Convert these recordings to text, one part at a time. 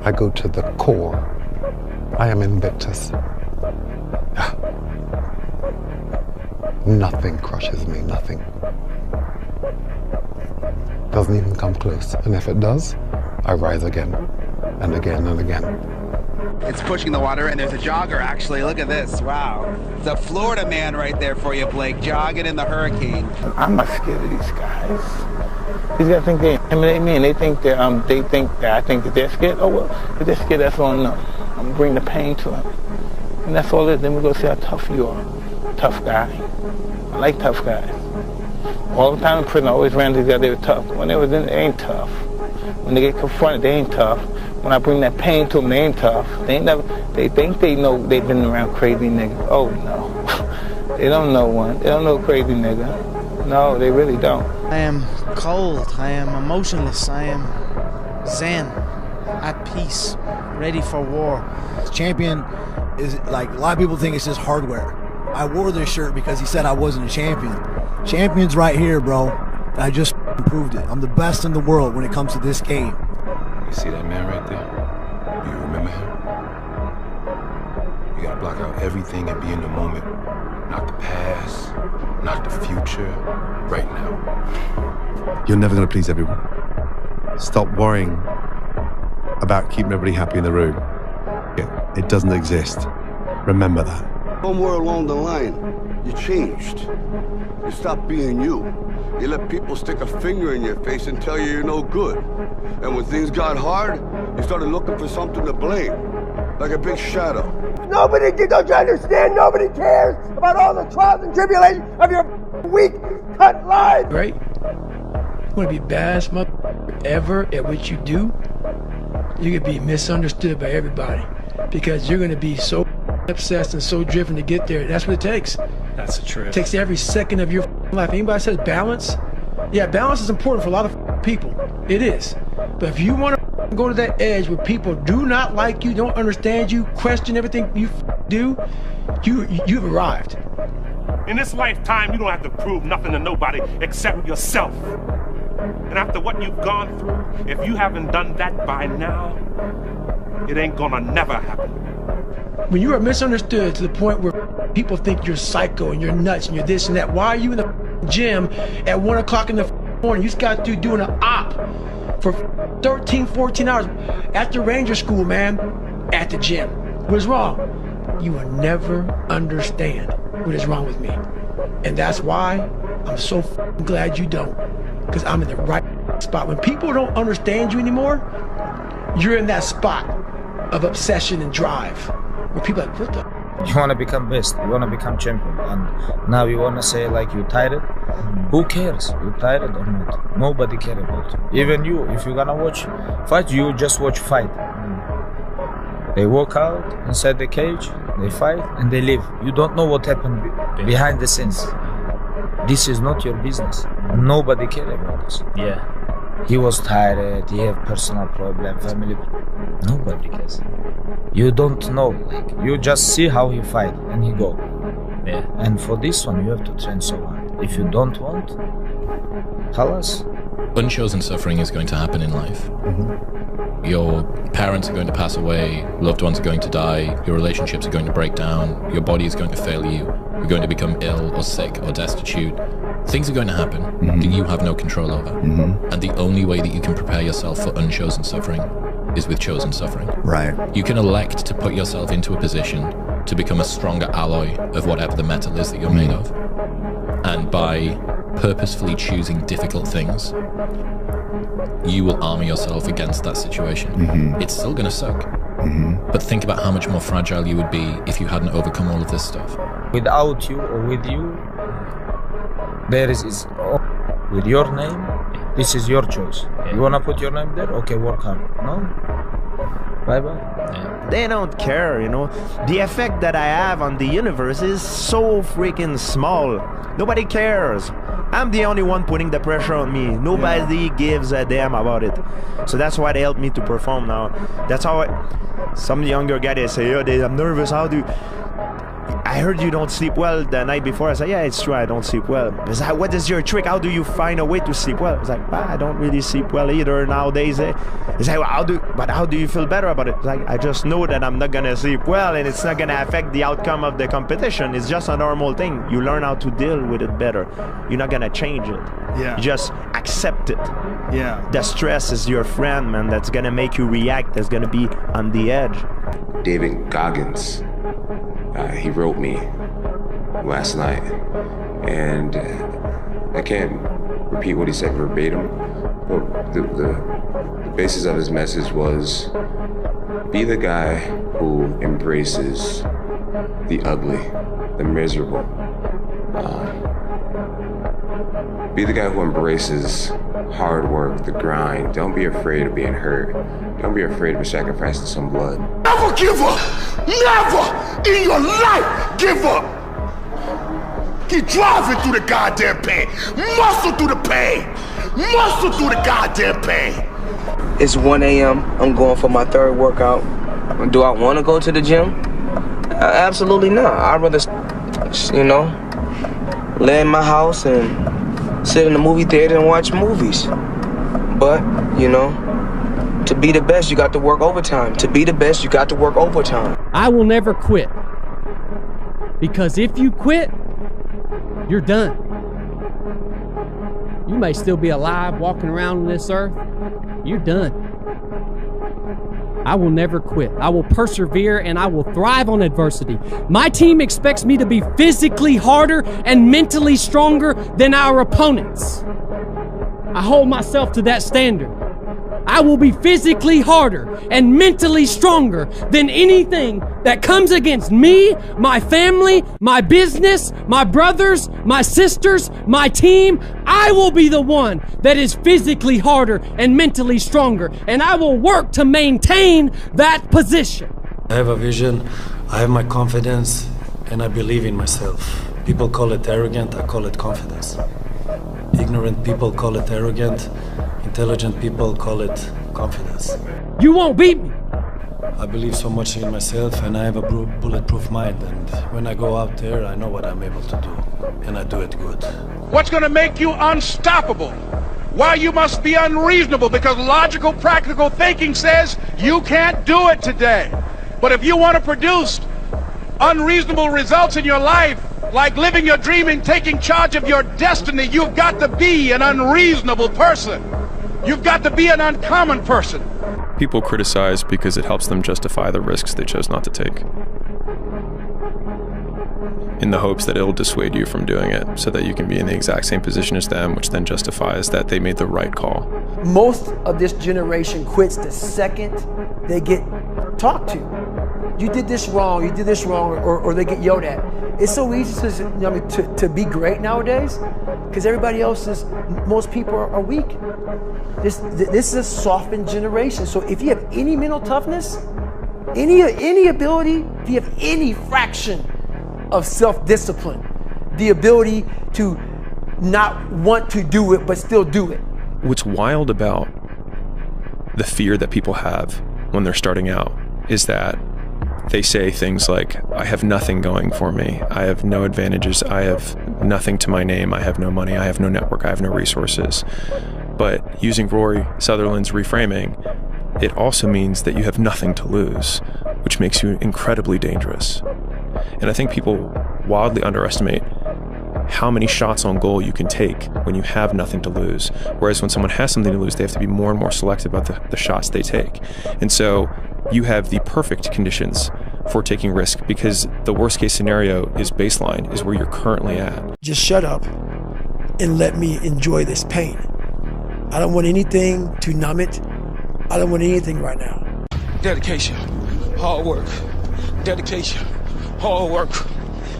I go to the core. I am Invictus. Nothing crushes me, nothing. Doesn't even come close. And if it does, I rise again and again and again. It's pushing the water, and there's a jogger, actually. Look at this. Wow. It's a Florida man right there for you, Blake, jogging in the hurricane. I'm not scared of these guys. These guys think they intimidate me, and they think that I think that they're scared. Oh, well, if they're scared, that's on them. I'm gonna bring the pain to them. And that's all it is. Then we go see how tough you are. Tough guy. I like tough guys. All the time in prison, I always ran these guys, they were tough. When they was in, they ain't tough. When they get confronted, they ain't tough. When I bring that pain to them, they ain't tough. They think they know they've been around crazy niggas. Oh, no. They don't know one. They don't know crazy nigga. No, they really don't. I am cold. I am emotionless. I am zen, at peace, ready for war. Champion is like, a lot of people think it's just hardware. I wore this shirt because he said I wasn't a champion. Champion's right here, bro. I just proved it. I'm the best in the world when it comes to this game. You see that man right there? Do you remember him? You gotta block out everything and be in the moment. Not the past, not the future, right now. You're never gonna please everyone. Stop worrying about keeping everybody happy in the room. It doesn't exist. Remember that. Somewhere along the line, you changed. You stopped being you. You let people stick a finger in your face and tell you you're no good. And when things got hard, you started looking for something to blame, like a big shadow. Don't you understand? Nobody cares about all the trials and tribulations of your weak, cut lives. Right? You want to be best ever at what you do, you could be misunderstood by everybody because you're going to be so obsessed and so driven to get there. That's what it takes. That's the truth. It takes every second of your life. Anybody says balance? Yeah, balance is important for a lot of people. It is. But if you want to go to that edge where people do not like you, don't understand you, question everything you do, you've arrived. In this lifetime, you don't have to prove nothing to nobody except yourself. And after what you've gone through, if you haven't done that by now, it ain't gonna never happen. When you are misunderstood to the point where people think you're psycho and you're nuts and you're this and that, why are you in the gym at 1 o'clock in the morning? You just got through doing an op for 13, 14 hours after Ranger School, man, at the gym. What is wrong? You will never understand what is wrong with me. And that's why I'm so glad you don't. Because I'm in the right spot. When people don't understand you anymore, you're in that spot of obsession and drive. Where people are like, what the? You want to become best, you want to become champion, and now you want to say like you tired. Who cares? You tired or not? Nobody cares about you. Even you, if you're gonna watch fight, you just watch fight. They walk out inside the cage, they fight, and they leave. You don't know what happened behind the scenes. This is not your business. Nobody cares about this. Yeah. He was tired, he have personal problem, family. Nobody cares. You don't know, like, you just see how he fight and he go. Yeah. And for this one, you have to train so hard. If you don't want, halas. Unchosen suffering is going to happen in life. Your parents are going to pass away, loved ones are going to die, your relationships are going to break down, your body is going to fail you, you're going to become ill or sick or destitute. Things are going to happen that you have no control over. And the only way that you can prepare yourself for unchosen suffering is with chosen suffering. Right. You can elect to put yourself into a position to become a stronger alloy of whatever the metal is that you're made of. And by purposefully choosing difficult things, you will armor yourself against that situation. It's still going to suck. But think about how much more fragile you would be if you hadn't overcome all of this stuff. Without you or with you, there is with your name, this is your choice. You wanna put your name there? Okay, work hard. No? Bye-bye. They don't care, you know. The effect that I have on the universe is so freaking small. Nobody cares. I'm the only one putting the pressure on me. Nobody gives a damn about it. So that's why they help me to perform now. That's how some younger guy, they say, oh, I'm nervous, how do... I I heard you don't sleep well the night before. I said, yeah, it's true, I don't sleep well. He's like, what is your trick? How do you find a way to sleep well? I was like, I don't really sleep well either nowadays. He's like, well, how do you feel better about it? It's like, I just know that I'm not gonna sleep well and it's not gonna affect the outcome of the competition. It's just a normal thing. You learn how to deal with it better. You're not gonna change it. Yeah. You just accept it. Yeah. The stress is your friend, man. That's gonna make you react. That's gonna be on the edge. David Goggins, he wrote me last night, and I can't repeat what he said verbatim, but the basis of his message was, be the guy who embraces the ugly, the miserable. Be the guy who embraces hard work, the grind. Don't be afraid of being hurt. Don't be afraid of sacrificing some blood. Never give up! Never in your life give up! Keep driving through the goddamn pain. Muscle through the pain. Muscle through the goddamn pain. It's 1 a.m. I'm going for my third workout. Do I want to go to the gym? Absolutely not. I'd rather, lay in my house and sit in the movie theater and watch movies. But, to be the best, you got to work overtime. To be the best, you got to work overtime. I will never quit. Because if you quit, you're done. You may still be alive walking around on this earth. You're done. I will never quit. I will persevere and I will thrive on adversity. My team expects me to be physically harder and mentally stronger than our opponents. I hold myself to that standard. I will be physically harder and mentally stronger than anything that comes against me, my family, my business, my brothers, my sisters, my team. I will be the one that is physically harder and mentally stronger, and I will work to maintain that position. I have a vision, I have my confidence, and I believe in myself. People call it arrogant, I call it confidence. Ignorant people call it arrogant, intelligent people call it confidence. You won't beat me. I believe so much in myself and I have a bulletproof mind, and when I go out there I know what I'm able to do, and I do it good. What's going to make you unstoppable? Why you must be unreasonable, because logical, practical thinking says you can't do it today. But if you want to produce unreasonable results in your life, like living your dream and taking charge of your destiny, you've got to be an unreasonable person. You've got to be an uncommon person. People criticize because it helps them justify the risks they chose not to take, in the hopes that it'll dissuade you from doing it so that you can be in the exact same position as them, which then justifies that they made the right call. Most of this generation quits the second they get talked to. You did this wrong, or they get yelled at. It's so easy to be great nowadays because everybody else is, most people are weak. This is a softened generation. So if you have any mental toughness, any ability, if you have any fraction of self-discipline, the ability to not want to do it but still do it. What's wild about the fear that people have when they're starting out is that they say things like, I have nothing going for me, I have no advantages, I have nothing to my name, I have no money, I have no network, I have no resources. But using Rory Sutherland's reframing, it also means that you have nothing to lose, which makes you incredibly dangerous. And I think people wildly underestimate how many shots on goal you can take when you have nothing to lose. Whereas when someone has something to lose, they have to be more and more selective about the shots they take. And so you have the perfect conditions for taking risk, because the worst case scenario is baseline, is where you're currently at. Just shut up and let me enjoy this pain. I don't want anything to numb it. I don't want anything right now. Dedication, hard work, dedication, hard work.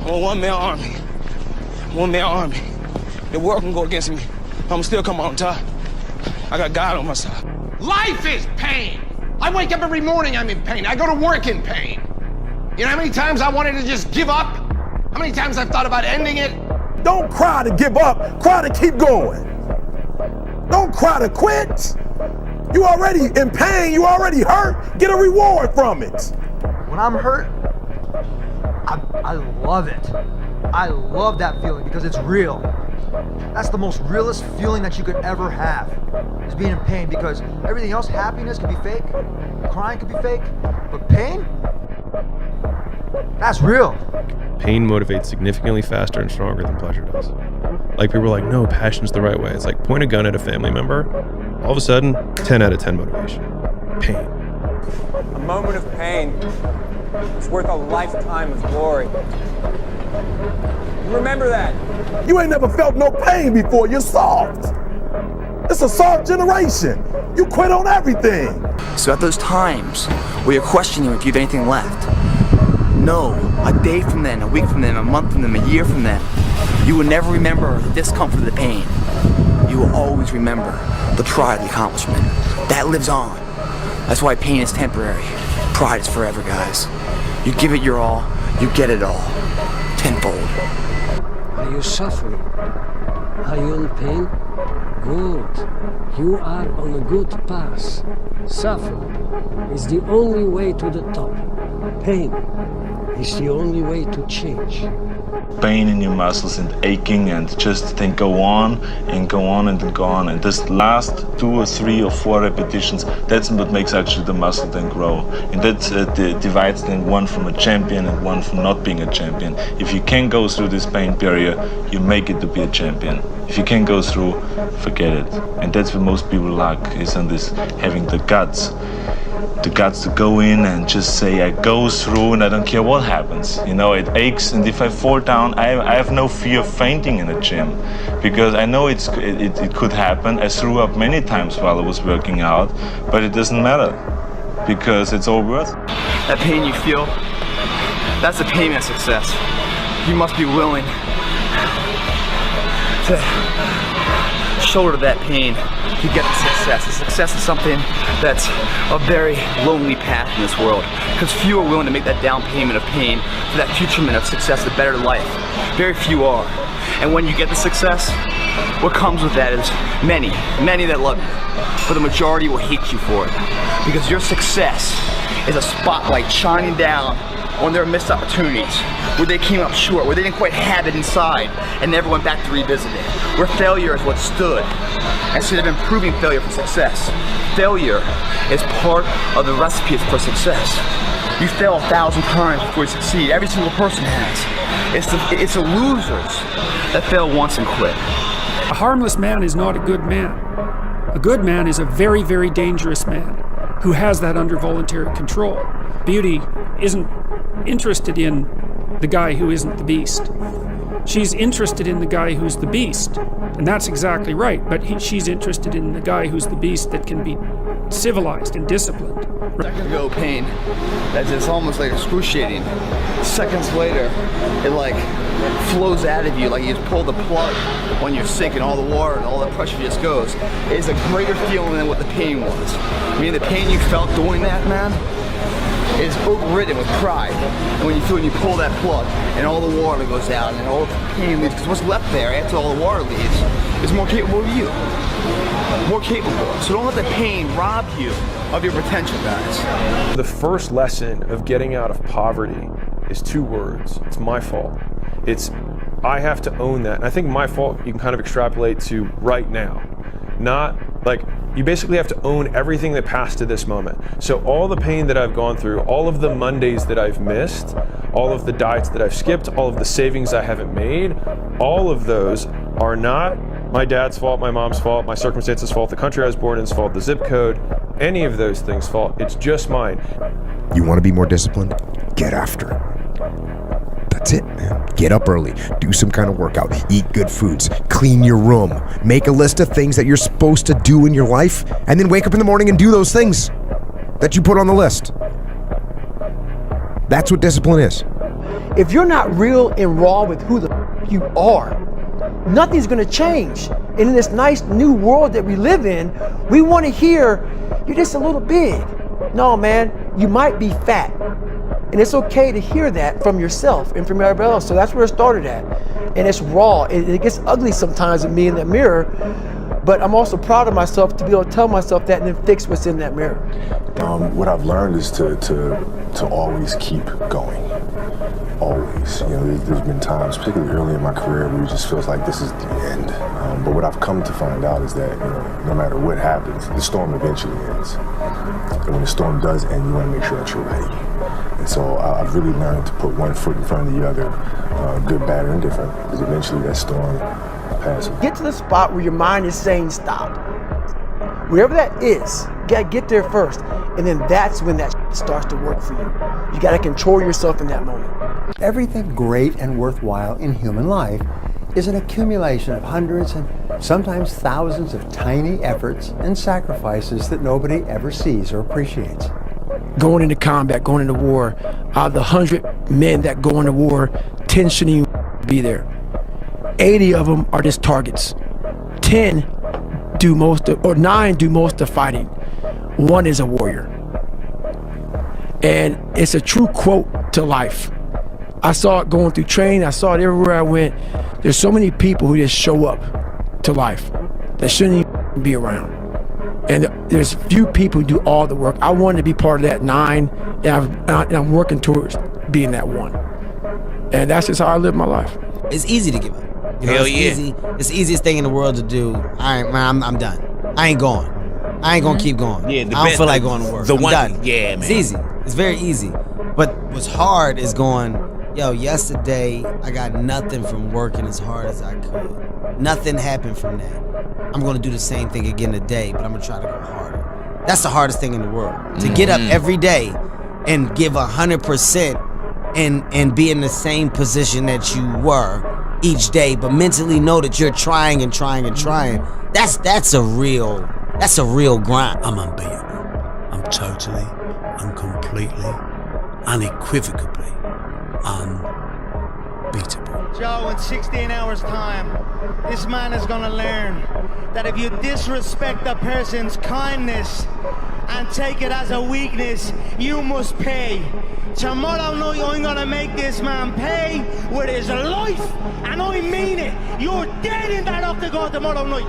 I'm a one-man army. One-man army. The world can go against me. I'm still come on top. I got God on my side. Life is pain. I wake up every morning, I'm in pain. I go to work in pain. You know how many times I wanted to just give up? How many times I've thought about ending it? Don't cry to give up, cry to keep going. Don't cry to quit. You already in pain, you already hurt. Get a reward from it. When I'm hurt, I love it. I love that feeling because it's real. That's the most realest feeling that you could ever have, is being in pain, because everything else, happiness could be fake, crying could be fake, but pain, that's real. Pain motivates significantly faster and stronger than pleasure does. Like, people are like, no, passion's the right way. It's like, point a gun at a family member, all of a sudden, 10 out of 10 motivation. Pain. A moment of pain is worth a lifetime of glory. Remember that. You ain't never felt no pain before. You're soft. It's a soft generation. You quit on everything. So at those times where you're questioning if you have anything left, no, a day from then, a week from then, a month from then, a year from then, you will never remember the discomfort of the pain. You will always remember the pride of the accomplishment. That lives on. That's why pain is temporary. Pride is forever, guys. You give it your all, you get it all. Tenfold. Are you suffering? Are you in pain? Good. You are on a good path. Suffering is the only way to the top. Pain is the only way to change. Pain in your muscles and aching, and just then go on and go on and go on, and this last 2 or 3 or 4 repetitions, that's what makes actually the muscle then grow, and that divides then one from a champion and one from not being a champion. If you can go through this pain period, you make it to be a champion. If you can't go through, forget it. And that's what most people lack, is on this, having the guts to go in and just say, I go through and I don't care what happens. You know, it aches, and if I fall down, I have no fear of fainting in a gym, because I know it could happen. I threw up many times while I was working out, but it doesn't matter, because it's all worth it. That pain you feel, that's the pain of success. You must be willing to shoulder that pain to get the success. The success is something that's a very lonely path in this world, because few are willing to make that down payment of pain for that future of success, a better life. Very few are. And when you get the success, what comes with that is many that love you, but the majority will hate you for it, because your success is a spotlight shining down on their missed opportunities, where they came up short, where they didn't quite have it inside and never went back to revisit it, where failure is what stood instead of improving failure for success. Failure is part of the recipe for success. You fail 1,000 times before you succeed. Every single person has. It's the losers that fail once and quit. A harmless man is not a good man. A good man is a very, very dangerous man who has that under voluntary control. Beauty isn't interested in the guy who isn't the beast. She's interested in the guy who's the beast, and that's exactly right, but she's interested in the guy who's the beast that can be civilized and disciplined. Second ago pain, it's almost like excruciating. Seconds later, it like flows out of you, like you just pull the plug when you're sinking, all the water and all the pressure just goes. It's a greater feeling than what the pain was. I mean, the pain you felt doing that, man, is overridden with pride. And when you pull that plug and all the water goes out and all the pain leaves, because what's left there after all the water leaves is more capable of you. More capable. So don't let the pain rob you of your potential, guys. The first lesson of getting out of poverty is 2 words. It's my fault. It's, I have to own that. And I think my fault you can kind of extrapolate to right now. Not like, you basically have to own everything that passed to this moment. So all the pain that I've gone through, all of the Mondays that I've missed, all of the diets that I've skipped, all of the savings I haven't made, all of those are not my dad's fault, my mom's fault, my circumstances' fault, the country I was born in's fault, the zip code, any of those things' fault. It's just mine. You want to be more disciplined? Get after it. That's it, man. Get up early, do some kind of workout, eat good foods, clean your room, make a list of things that you're supposed to do in your life, and then wake up in the morning and do those things that you put on the list. That's what discipline is. If you're not real and raw with who the you are, nothing's gonna change. And in this nice new world that we live in, we wanna hear, you're just a little big. No, man, you might be fat, And it's okay to hear that from yourself and from everybody else. So that's where it started at. And it's raw. It gets ugly sometimes with me in that mirror, but I'm also proud of myself to be able to tell myself that and then fix what's in that mirror. What I've learned is to always keep going. Always. You know, there's been times, particularly early in my career, where it just feels like this is the end. But what I've come to find out is that, you know, no matter what happens, the storm eventually ends. And when the storm does end, you want to make sure that you're ready. And so I've really learned to put one foot in front of the other, good, bad, or indifferent, because eventually that storm passes. Get to the spot where your mind is saying stop. Wherever that is, you gotta get there first. And then that's when that starts to work for you. You gotta control yourself in that moment. Everything great and worthwhile in human life is an accumulation of hundreds and sometimes thousands of tiny efforts and sacrifices that nobody ever sees or appreciates. Going into combat, going into war, out of the 100 men that go into war, 10 shouldn't even be there. 80 of them are just targets. 10 do most of, or 9 do most of the fighting. 1 is a warrior. And it's a true quote to life. I saw it going through training, I saw it everywhere I went. There's so many people who just show up to life that shouldn't even be around. And there's few people who do all the work. I wanted to be part of that 9, and I'm working towards being that 1. And that's just how I live my life. It's easy to give up. You know, Hell it's yeah. easy. It's the easiest thing in the world to do. All right, man, I'm done. I ain't going. I ain't gonna keep going. Yeah, I don't feel like going to work. I'm done. Yeah, man. It's easy. It's very easy. But what's hard is going, yo, yesterday I got nothing from working as hard as I could. Nothing happened from that. I'm gonna do the same thing again today, but I'm gonna try to go harder. That's the hardest thing in the world. To get up every day and give 100% and be in the same position that you were each day, but mentally know that you're trying and trying and trying. That's a real grind. I'm unbeatable. I'm totally, I'm completely, unequivocally unbeatable. Joe, in 16 hours time, this man is gonna learn that if you disrespect a person's kindness and take it as a weakness, you must pay. Tomorrow night, I'm gonna make this man pay with his life, and I mean it. You're dead in that octagon tomorrow night.